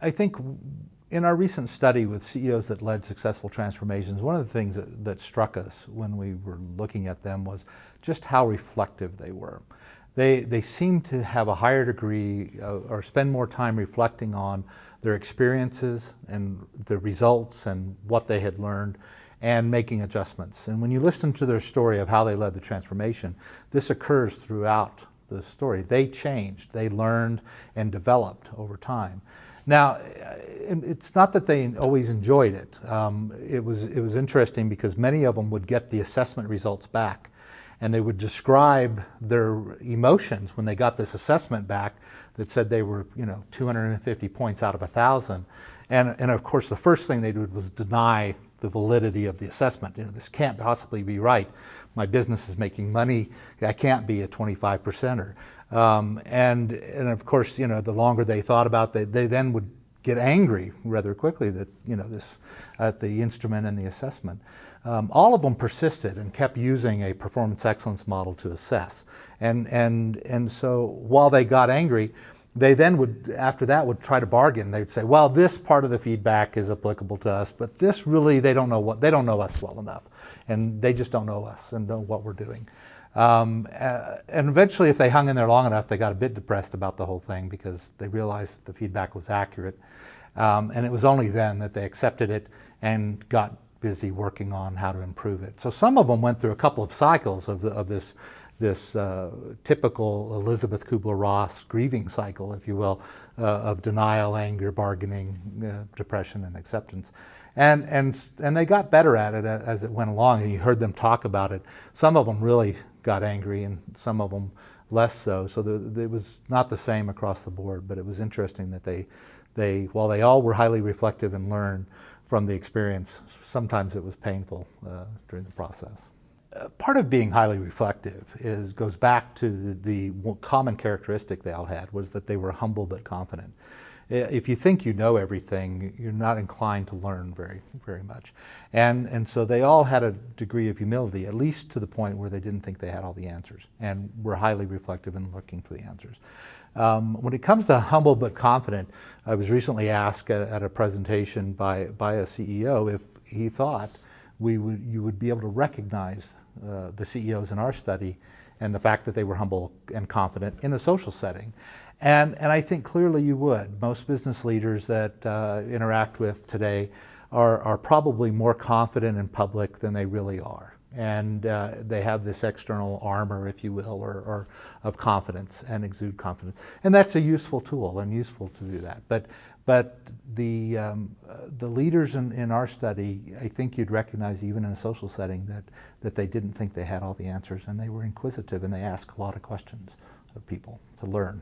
I think in our recent study with CEOs that led successful transformations, one of the things that struck us when we were looking at them was just how reflective they were. They seemed to have a higher degree or spend more time reflecting on their experiences and the results and what they had learned and making adjustments. And when you listen to their story of how they led the transformation, this occurs throughout the story. They changed, they learned and developed over time. Now, it's not that they always enjoyed it. It was interesting because many of them would get the assessment results back and they would describe their emotions when they got this assessment back that said they were, 250 points out of 1,000. And of course, the first thing they did was deny the validity of the assessment. This can't possibly be right. My business is making money. I can't be a 25%er. And of course, the longer they thought about it, they then would get angry rather quickly that, this at the instrument and the assessment. All of them persisted and kept using a performance excellence model to assess. And so while they got angry, they then would, after that, would try to bargain. They'd say, well, this part of the feedback is applicable to us, but this really, they don't know us well enough. And they just don't know us and know what we're doing. And eventually, if they hung in there long enough, they got a bit depressed about the whole thing because they realized that the feedback was accurate. And it was only then that they accepted it and got busy working on how to improve it. So some of them went through a couple of cycles of this typical Elizabeth Kubler-Ross grieving cycle, if you will, of denial, anger, bargaining, depression, and acceptance. And they got better at it as it went along, and you heard them talk about it. Some of them really got angry, and some of them less so. So it was not the same across the board, but it was interesting that they while they all were highly reflective and learned from the experience, sometimes it was painful during the process. Part of being highly reflective goes back to the common characteristic they all had, was that they were humble but confident. If you think you know everything, you're not inclined to learn very, very much. And so they all had a degree of humility, at least to the point where they didn't think they had all the answers, and were highly reflective in looking for the answers. When it comes to humble but confident, I was recently asked at a presentation by a CEO if he thought you would be able to recognize the CEOs in our study and the fact that they were humble and confident in a social setting. And I think clearly you would. Most business leaders that interact with today are probably more confident in public than they really are. And they have this external armor, if you will, or of confidence and exude confidence. And that's a useful tool and useful to do that. But the leaders in our study, I think you'd recognize even in a social setting that they didn't think they had all the answers, and they were inquisitive and they asked a lot of questions of people to learn.